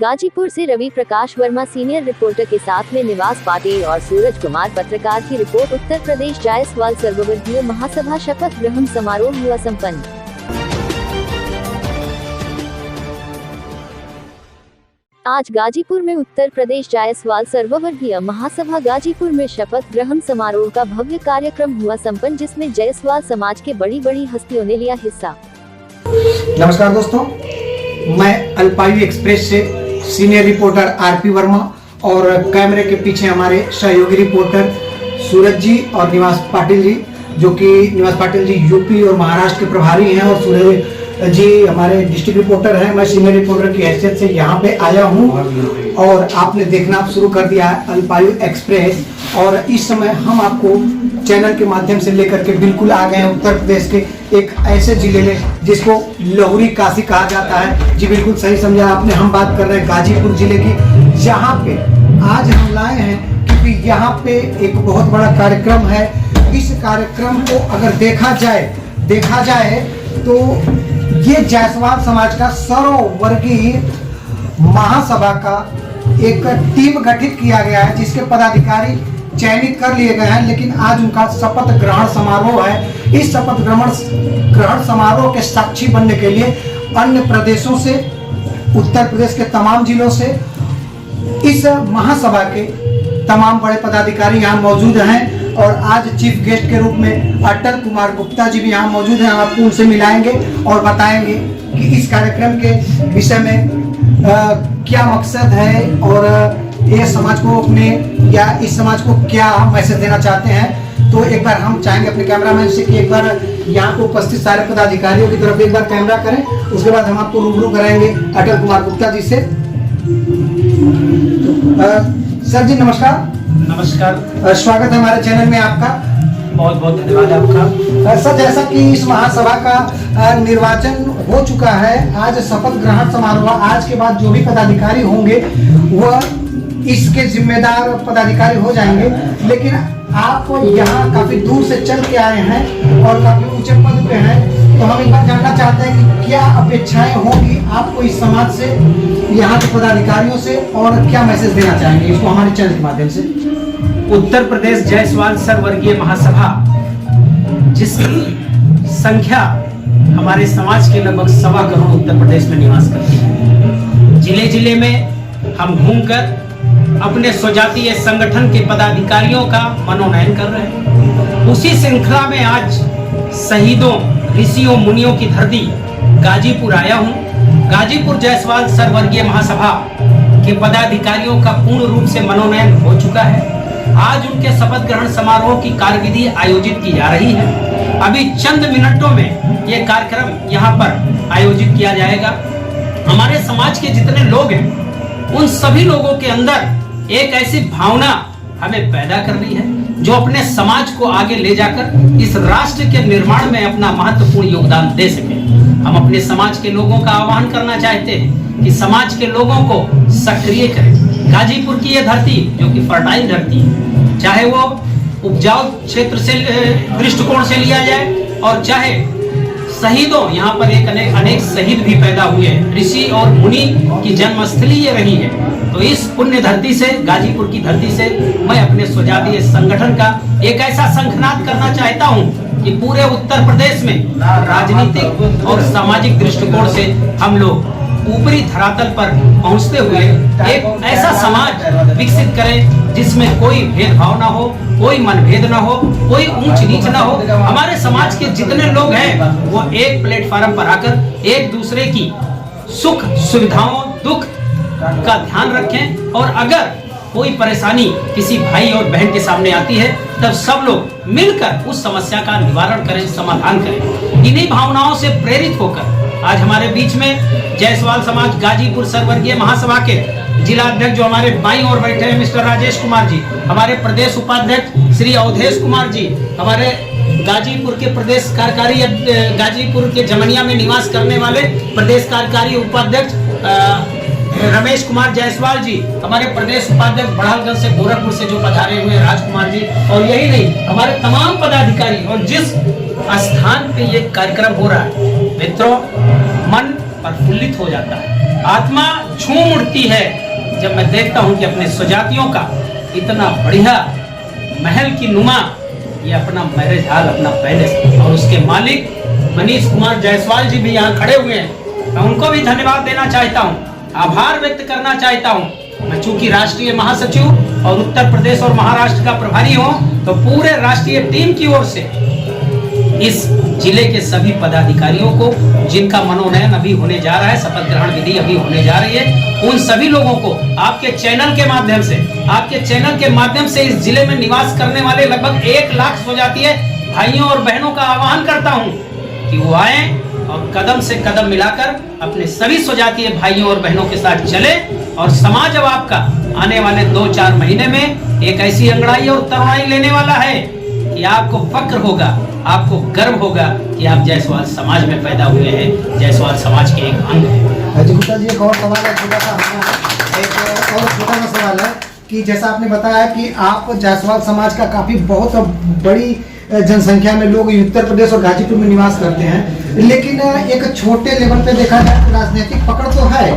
गाजीपुर से Ravi Prakash Verma senior reporter के साथ में निवास पाटिल और सूरज कुमार पत्रकार की रिपोर्ट। उत्तर प्रदेश जायसवाल सर्ववर्गीय महासभा शपथ ग्रहण समारोह हुआ संपन्न। आज गाजीपुर में उत्तर प्रदेश जायसवाल सर्ववर्गीय महासभा गाजीपुर में शपथ ग्रहण समारोह का भव्य कार्यक्रम हुआ संपन्न, जिसमें जायसवाल समाज के बड़ी बड़ी हस्तियों ने लिया हिस्सा। नमस्कार दोस्तों, मैं अल्पायु एक्सप्रेस से सीनियर रिपोर्टर आरपी वर्मा और कैमरे के पीछे हमारे सहयोगी रिपोर्टर सूरज जी और निवास पाटिल जी, जो कि निवास पाटिल जी यूपी और महाराष्ट्र के प्रभारी हैं और सूरज जी हमारे डिस्ट्रिक्ट रिपोर्टर हैं। मैं सीनियर रिपोर्टर की हैसियत से यहाँ पे आया हूँ और आपने देखना शुरू कर दिया है अल्पायु एक्सप्रेस। और इस समय हम आपको चैनल के माध्यम से लेकर के बिल्कुल आ गए हैं उत्तर प्रदेश के एक ऐसे जिले में जिसको लहुरी काशी कहा जाता है। जी बिल्कुल सही समझा आपने, हम बात कर रहे हैं गाजीपुर जिले की, जहाँ पे आज हम लाए हैं क्योंकि यहाँ पे एक बहुत बड़ा कार्यक्रम है। इस कार्यक्रम को अगर देखा जाए तो ये जायसवाल समाज का सर्ववर्गीय महासभा का एक टीम गठित किया गया है, जिसके पदाधिकारी चयनित कर लिए गए हैं। लेकिन आज उनका शपथ ग्रहण समारोह है। इस शपथ ग्रहण समारोह के साक्षी बनने के लिए अन्य प्रदेशों से, उत्तर प्रदेश के तमाम जिलों से इस महासभा के तमाम बड़े पदाधिकारी यहाँ मौजूद हैं। और आज चीफ गेस्ट के रूप में अटल कुमार गुप्ता जी भी यहाँ मौजूद हैं। आपको उनसे मिलाएंगे और बताएंगे कि इस कार्यक्रम के विषय में क्या मकसद है और ये समाज को अपने या इस समाज को क्या मैसेज देना चाहते हैं। तो एक बार हम चाहेंगे अपने कैमरामैन से कि एक बार यहाँ पे उपस्थित सारे पदाधिकारियों की तरफ एक बार कैमरा करें, उसके बाद हम आपको रूबरू कराएंगे अटल कुमार गुप्ता जी से। सर जी नमस्कार। नमस्कार, स्वागत है हमारे चैनल में आपका। बहुत बहुत धन्यवाद आपका। सर, जैसा कि इस महासभा का निर्वाचन हो चुका है, आज शपथ ग्रहण समारोह, आज के बाद जो भी पदाधिकारी होंगे वह इसके जिम्मेदार पदाधिकारी हो जाएंगे। लेकिन आप यहाँ काफी दूर से चल के आए हैं और काफी ऊंचे पद पे हैं, तो हम एक बार जानना चाहते हैं कि क्या अपेक्षाएं होंगी आपको इस समाज से, यहाँ के पदाधिकारियों से, और क्या मैसेज देना चाहेंगे इसको हमारे चैनल के माध्यम से। उत्तर प्रदेश जायसवाल सर्ववर्गीय महासभा, जिसकी संख्या हमारे समाज के लगभग 1.25 करोड़ उत्तर प्रदेश में निवास करती है। जिले जिले में हम घूमकर अपने स्वजातीय संगठन के पदाधिकारियों का मनोनयन कर रहे हैं। उसी श्रृंखला में आज शहीदों, ऋषियों, मुनियों की धरती गाजीपुर आया हूँ। गाजीपुर जायसवाल सर्ववर्गीय महासभा के पदाधिकारियों का पूर्ण रूप से मनोनयन हो चुका है। आज उनके शपथ ग्रहण समारोह की कार्यविधि आयोजित की जा रही है। अभी चंद मिनटों में ये कार्यक्रम यहाँ पर आयोजित किया जाएगा। हमारे समाज के जितने लोग हैं, उन सभी लोगों के अंदर एक ऐसी भावना हमें पैदा करनी है जो अपने समाज को आगे ले जाकर इस राष्ट्र के निर्माण में अपना महत्वपूर्ण योगदान दे सके। हम अपने समाज के लोगों का आह्वान करना चाहते हैं कि समाज के लोगों को सक्रिय करें। गाजीपुर की यह धरती जो कि फर्टाइल धरती है, चाहे वो उपजाऊ क्षेत्र से दृष्टिकोण से लिया जाए और चाहे शहीदों, यहाँ पर एक अनेक शहीद भी पैदा हुए हैं। ऋषि और मुनि की जन्मस्थली ये रही है। तो इस पुण्य धरती से, गाजीपुर की धरती से, मैं अपने स्वजातीय संगठन का एक ऐसा शंखनाद करना चाहता हूँ कि पूरे उत्तर प्रदेश में राजनीतिक और सामाजिक दृष्टिकोण से हम लोग ऊपरी धरातल पर पहुंचते हुए एक ऐसा समाज विकसित करें जिसमें कोई भेदभाव ना हो, कोई मनभेद ना हो, कोई ऊंच नीच ना हो। हमारे समाज के जितने लोग हैं वो एक प्लेटफार्म पर आकर एक दूसरे की सुख सुविधाओं, दुख का ध्यान रखें। और अगर कोई परेशानी किसी भाई और बहन के सामने आती है, तब सब लोग मिलकर उस समस्या का निवारण करें, समाधान करें। इन्हीं भावनाओं से प्रेरित होकर आज हमारे बीच में जायसवाल समाज गाजीपुर सर्ववर्गीय महासभा के जिला अध्यक्ष जो हमारे बाईं ओर बैठे हैं मिस्टर राजेश कुमार जी, हमारे प्रदेश उपाध्यक्ष श्री अवधेश कुमार जी, हमारे गाजीपुर के प्रदेश कार्यकारी, गाजीपुर के जमनिया में निवास करने वाले प्रदेश कार्यकारी उपाध्यक्ष रमेश कुमार जायसवाल जी, हमारे प्रदेश उपाध्यक्ष बढ़ालगंज से, गोरखपुर से जो पधारे हुए राजकुमार जी, और यही नहीं हमारे तमाम पदाधिकारी। और जिस स्थान पे ये कार्यक्रम हो रहा है मित्रों, मन प्रफुल्लित हो जाता है, आत्मा झूम उठती है जब मैं देखता हूं कि अपने स्वजातियों का इतना बढ़िया महल की नुमा ये अपना मैरिज हॉल, अपना पैलेस, और उसके मालिक मनीष कुमार जायसवाल जी भी यहाँ खड़े हुए हैं। मैं उनको भी धन्यवाद देना चाहता हूँ, आभार व्यक्त करना चाहता हूँ। मैं चूंकि राष्ट्रीय महासचिव और उत्तर प्रदेश और महाराष्ट्र का प्रभारी हूँ, तो पूरे राष्ट्रीय टीम की ओर से इस जिले के सभी पदाधिकारियों को, जिनका मनोनयन अभी होने जा रहा है, शपथ ग्रहण विधि अभी होने जा रही है, उन सभी लोगों को आपके चैनल के माध्यम से इस जिले में निवास करने वाले लगभग 1 लाख स्वजातीय भाइयों और बहनों का आह्वान करता हूं कि वो आए और कदम से कदम मिलाकर अपने सभी स्वजातीय भाइयों और बहनों के साथ चले। और समाज अब आपका आने वाले 2-4 महीने में एक ऐसी अंगड़ाई और तरुणाई लेने वाला है कि आपको फक्र होगा, आपको गर्व होगा कि आप जायसवाल समाज में पैदा हुए हैं, जायसवाल समाज के एक अंग हैं। जी गुप्ता जी, एक और सवाल है, छोटा सा सवाल है कि जैसा आपने बताया कि आप जायसवाल समाज का काफी बहुत बड़ी जनसंख्या में लोग उत्तर प्रदेश और गाजीपुर में निवास करते हैं, लेकिन एक छोटे लेवल पे देखा जाए तो राजनीतिक पकड़ तो है,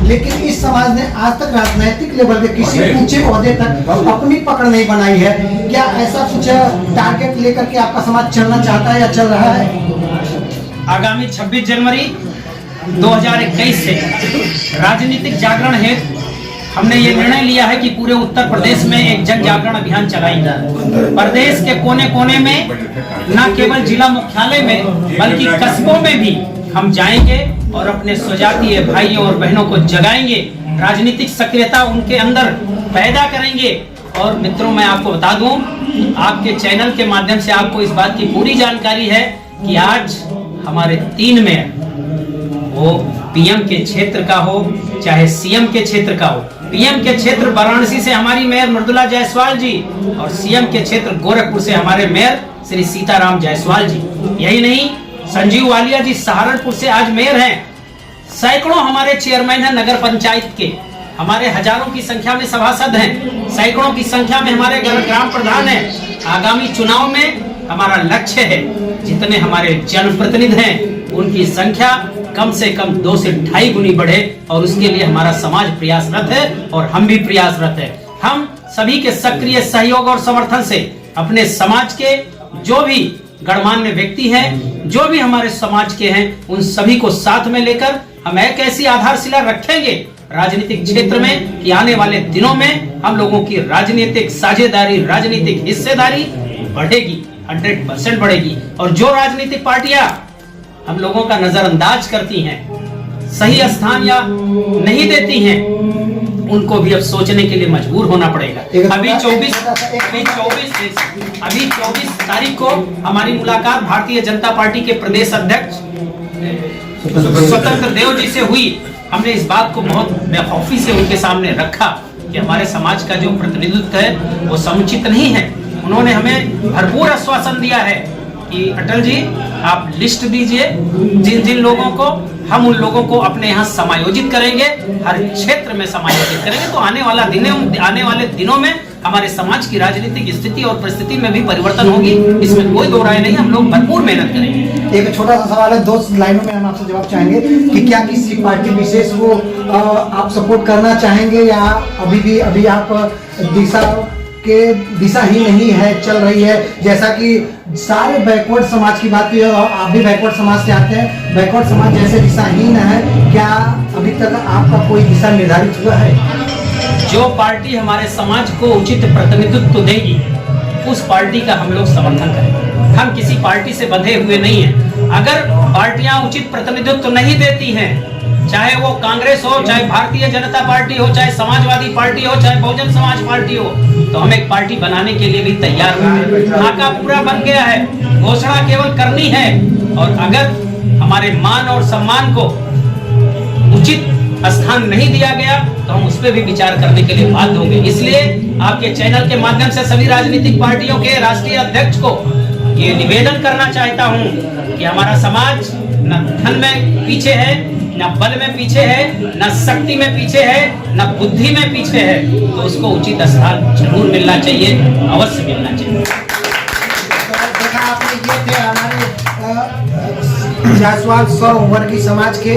लेकिन इस समाज ने आज तक राजनीतिक लेवल पे किसी ऊंचे ओहदे तक अपनी पकड़ नहीं बनाई है। क्या ऐसा कुछ टारगेट लेकर के आपका समाज चलना चाहता है या चल रहा है? आगामी 26 जनवरी 2021 से राजनीतिक जागरण हेतु हमने ये निर्णय लिया है कि पूरे उत्तर प्रदेश में एक जन जागरण अभियान चलाएंगे। प्रदेश के कोने कोने में, न केवल जिला मुख्यालय में बल्कि कस्बों में भी हम जाएंगे और अपने स्वजातीय भाइयों और बहनों को जगाएंगे, राजनीतिक सक्रियता उनके अंदर पैदा करेंगे। और मित्रों, मैं आपको बता दूं, आपके चैनल के माध्यम से आपको इस बात की पूरी जानकारी है कि आज हमारे 3 मेयर, वो पीएम के क्षेत्र का हो चाहे सीएम के क्षेत्र का हो, पीएम के क्षेत्र वाराणसी से हमारी मेयर मृदुला जायसवाल जी और सीएम के क्षेत्र गोरखपुर से हमारे मेयर श्री सीताराम जायसवाल जी। यही नहीं, संजीव वालिया जी सहारनपुर से आज मेयर हैं। सैकड़ों हमारे चेयरमैन हैं नगर पंचायत के, हमारे हजारों की संख्या में सभासद हैं, सैकड़ों की संख्या में हमारे ग्राम प्रधान हैं। आगामी चुनाव में हमारा लक्ष्य है जितने हमारे जनप्रतिनिधि हैं उनकी संख्या कम से कम 2 से 2.5 गुनी बढ़े, और उसके लिए हमारा समाज प्रयासरत है और हम भी प्रयासरत है। हम सभी के सक्रिय सहयोग और समर्थन से अपने समाज के जो भी गणमान्य व्यक्ति हैं, जो भी हमारे समाज के हैं, उन सभी को साथ में लेकर हम एक ऐसी आधारशिला रखेंगे राजनीतिक क्षेत्र में कि आने वाले दिनों में हम लोगों की राजनीतिक साझेदारी, राजनीतिक हिस्सेदारी बढ़ेगी, 100% बढ़ेगी। और जो राजनीतिक पार्टियां हम लोगों का नजरअंदाज करती हैं, सही स्थान या नहीं देती हैं, उनको भी अब सोचने के लिए मजबूर होना पड़ेगा। अभी 24 तारीख को हमारी मुलाकात भारतीय जनता पार्टी के प्रदेश अध्यक्ष स्वतंत्र देव जी से हुई। हमने इस बात को बहुत बेखौफी से उनके सामने रखा कि हमारे समाज का जो प्रतिनिधित्व है वो समुचित नहीं है। उन्होंने हमें भरपूर आश्वासन दिया है कि अटल जी आप लिस्ट दीजिए जिन जिन लोगों को, हम उन लोगों को अपने यहाँ समायोजित करेंगे, हर क्षेत्र में समायोजित करेंगे। तो आने वाले दिनों में हमारे समाज की राजनीतिक स्थिति और परिस्थिति में भी परिवर्तन होगी, इसमें कोई दो राय नहीं। हम लोग भरपूर मेहनत करेंगे। एक छोटा सा सवाल है, 2 लाइनों में हम आपसे जवाब चाहेंगे कि क्या किसी पार्टी विशेष को आप सपोर्ट करना चाहेंगे या अभी आप दिशा ही नहीं है, चल रही है? जैसा कि सारे बैकवर्ड समाज की बात की, आप भी बैकवर्ड समाज से आते हैं, बैकवर्ड समाज जैसे दिशाहीन है, क्या अभी तक आपका कोई दिशा निर्धारित हुआ है? जो पार्टी हमारे समाज को उचित प्रतिनिधित्व देगी उस पार्टी का हम लोग समर्थन करेंगे। हम किसी पार्टी से बंधे हुए नहीं हैं। अगर पार्टियां उचित प्रतिनिधित्व नहीं देती हैं, चाहे वो कांग्रेस हो, चाहे भारतीय जनता पार्टी हो, चाहे समाजवादी पार्टी हो, चाहे बहुजन समाज पार्टी हो, तो हम एक पार्टी बनाने के लिए भी तैयार हैं। खाका पूरा बन गया है, घोषणा केवल करनी है। और अगर हमारे मान और सम्मान को उचित स्थान नहीं दिया गया तो हम उस पर भी विचार करने के लिए बाध्य होंगे। इसलिए आपके चैनल के माध्यम से सभी राजनीतिक पार्टियों के राष्ट्रीय अध्यक्ष को ये निवेदन करना चाहता हूं कि हमारा समाज न धन में पीछे है, न बल में पीछे है, न शक्ति में पीछे है, न बुद्धि में पीछे है, तो उसको उचित स्थान जरूर मिलना चाहिए, अवश्य मिलना चाहिए। देखा आपने, ये थे हमारे जायसवाल वर्गीय समाज के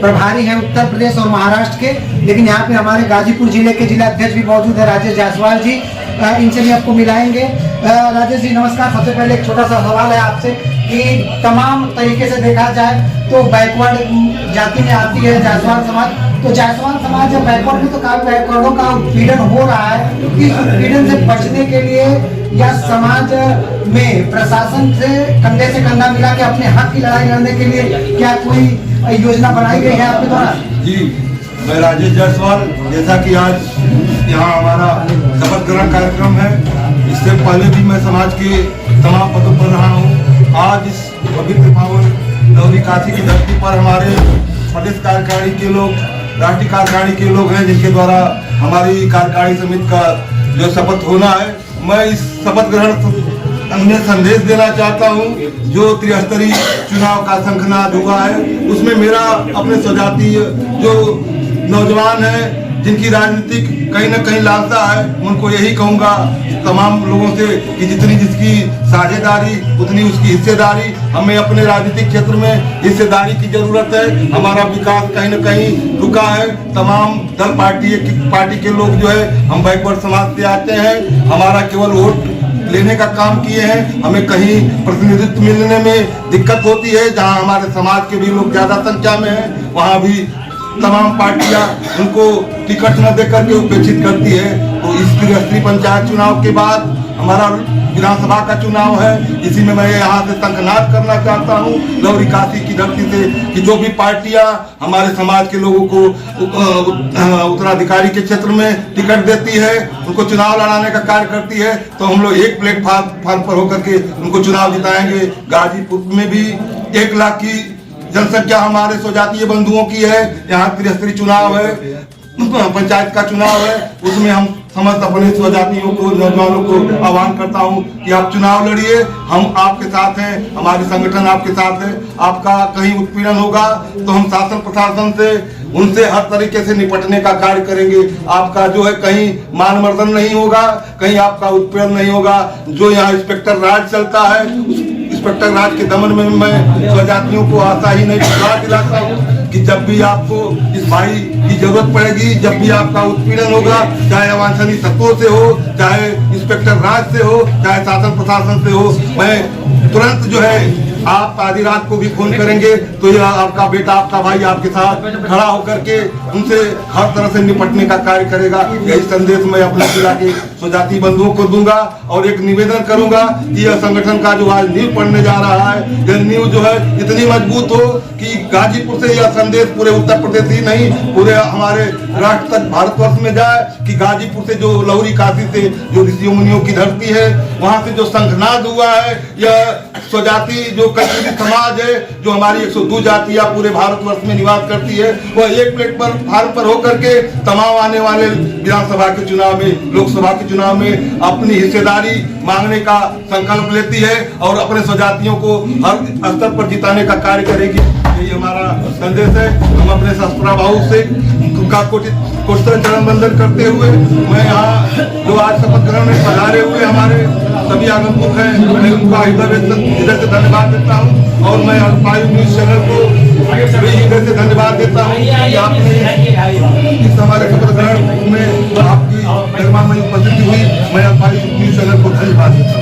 प्रभारी हैं उत्तर प्रदेश और महाराष्ट्र के, लेकिन यहाँ पे हमारे गाजीपुर जिले के जिला अध्यक्ष भी मौजूद है, राजेश जायसवाल जी। इनसे भी आपको मिलाएंगे। राजेश जी नमस्कार। सबसे पहले एक छोटा सा सवाल है आपसे कि तमाम तरीके से देखा जाए तो बैकवर्ड जाति में आती है जायसवाल समाज, तो जायसवाल समाज जब बैकवर्ड में तो काफी बैकवर्डों का उत्पीड़न हो रहा है, इस उत्पीड़न से बचने के लिए या समाज में प्रशासन से कंधे से कंधा मिला के अपने हक की लड़ाई लड़ने के लिए क्या कोई योजना बनाई गई है आपके द्वारा? जी, मैं राजेश जायसवाल। जैसा कि आज यहाँ हमारा शपथ ग्रहण कार्यक्रम है, इससे पहले भी मैं समाज के तमाम पदों पर रहा हूँ। आज इस पवित्र पावन लौरी काशी की धरती पर हमारे प्रदेश कार्यकारिणी के लोग, राष्ट्रीय कार्यकारिणी के लोग हैं जिनके द्वारा हमारी कार्यकारिणी समिति का जो शपथ होना है, मैं इस शपथ ग्रहण में संदेश देना चाहता हूं। जो त्रिस्तरीय चुनाव का शंखनाद हुआ है उसमें मेरा अपने स्वजातीय जो नौजवान हैं जिनकी राजनीतिक कहीं न कहीं लालसा है, उनको यही कहूंगा तमाम लोगों से कि जितनी जिसकी साझेदारी उतनी उसकी हिस्सेदारी। हमें अपने राजनीतिक क्षेत्र में हिस्सेदारी की जरूरत है। हमारा विकास कहीं न कहीं रुका है। तमाम दल पार्टी के लोग जो है हम बैकवर्ड समाज से आते हैं, हमारा केवल वोट लेने का काम किए हैं। हमें कहीं प्रतिनिधित्व मिलने में दिक्कत होती है। जहां हमारे समाज के भी लोग ज्यादा संख्या में हैं, वहां भी तमाम पार्टियां उनको टिकट न देकर के उपेक्षित करती है। तो इस त्रिस्तरीय पंचायत चुनाव के बाद हमारा विधानसभा का चुनाव है। इसी में मैं यहाँ से शंखनाद करना चाहता हूँ लौरी काशी की धरती से कि जो भी पार्टियां हमारे समाज के लोगों को उत्तराधिकारी के क्षेत्र में टिकट देती है, उनको चुनाव लड़ाने का कार्य करती है, तो हम लोग एक प्लेटफॉर्म पर होकर के उनको चुनाव जिताएंगे। गाजीपुर में भी 1 लाख की जनसंख्या हमारे स्वजातीय बंधुओं की है। यहाँ त्रिस्तरीय चुनाव है, पंचायत का चुनाव है, उसमें हम समस्त अपने स्वजातियों को, नौजवानों को आह्वान करता हूं कि आप चुनाव लड़िए। हम आपके साथ हैं, हमारे संगठन आपके साथ है। आपका कहीं उत्पीड़न होगा तो हम शासन प्रशासन से उनसे हर तरीके से निपटने का कार्य करेंगे। आपका जो है कहीं मान मर्दन नहीं होगा, कहीं आपका उत्पीड़न नहीं होगा। जो यहाँ इंस्पेक्टर राज चलता है, उस इंस्पेक्टर राज के दमन में मैं स्वजातियों को आशा ही नहीं दिलाता हूँ कि जब भी आपको इस भाई की जरूरत पड़ेगी, जब भी आपका उत्पीड़न होगा, चाहे अवांछनीय तत्वों से हो, चाहे इंस्पेक्टर राज से हो, चाहे शासन प्रशासन से हो, मैं तुरंत जो है आप आधी रात को भी फोन करेंगे तो यह आपका बेटा, आपका भाई आपके साथ खड़ा होकर के उनसे हर तरह से निपटने का कार्य करेगा। यही संदेश मैं अपने जिला के स्वजाति बंधुओं को दूंगा और एक निवेदन करूंगा कि यह संगठन का जो आज नींव पड़ने जा रहा है, यह नींव जो है इतनी मजबूत हो कि गाजीपुर से यह संदेश पूरे उत्तर प्रदेश ही नहीं, पूरे हमारे राष्ट्र तक, भारतवर्ष में जाए कि गाजीपुर से जो लौरी काशी से जो ऋषियों मुनियों की धरती है, वहां से जो शंखनाद हुआ है, यह स्वजाति जो कश्मीरी समाज है, जो हमारी 102 जातियां पूरे भारतवर्ष में निवास करती है, वह एक प्लेटफॉर्म पर होकर के तमाम आने वाले विधानसभा के चुनाव में, लोकसभा के चुनाव में अपनी हिस्सेदारी मांगने का संकल्प लेती है और अपने स्वजातियों को हर स्तर पर जिताने का कार्य करेगी। यही हमारा संदेश है। हम अपने शस्त्रा भाव से उनका कोटित चरण बंदन करते हुए मैं यहाँ जो आज शपथ ग्रहण में पधारे हुए हमारे सभी आगंतुक हैं, मैं उनका हृदय से धन्यवाद देता हूँ और मैं अल्पायु न्यूज चैनल को हृदय से धन्यवाद देता हूँ कि आपने इस हमारे शपथ ग्रहण में आपकी मेहरबानी उपस्थिति हुई। मैं अल्पायु न्यूज चैनल को धन्यवाद देता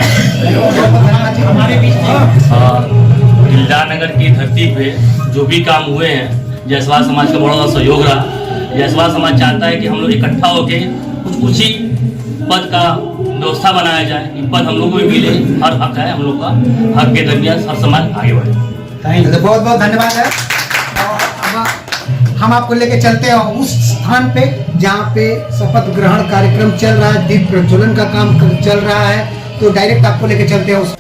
हूँ। गिलदानगर की धरती पे जो भी काम हुए हैं, जायसवाल समाज का बड़ा सहयोग रहा। जायसवाल समाज चाहता है कि हम लोग इकट्ठा होकर कुछ ऊंची पद का व्यवस्था बनाया जाए। ये पद हम लोग को भी मिले, हर हक है हम लोग का, हक के दरमियान हर समाज आगे बढ़े। बहुत बहुत धन्यवाद है। हम आपको लेके चलते हैं उस स्थान पे जहाँ पे शपथ ग्रहण कार्यक्रम चल रहा है, दीप प्रज्वलन का काम चल रहा है, तो डायरेक्ट आपको लेके चलते हैं उस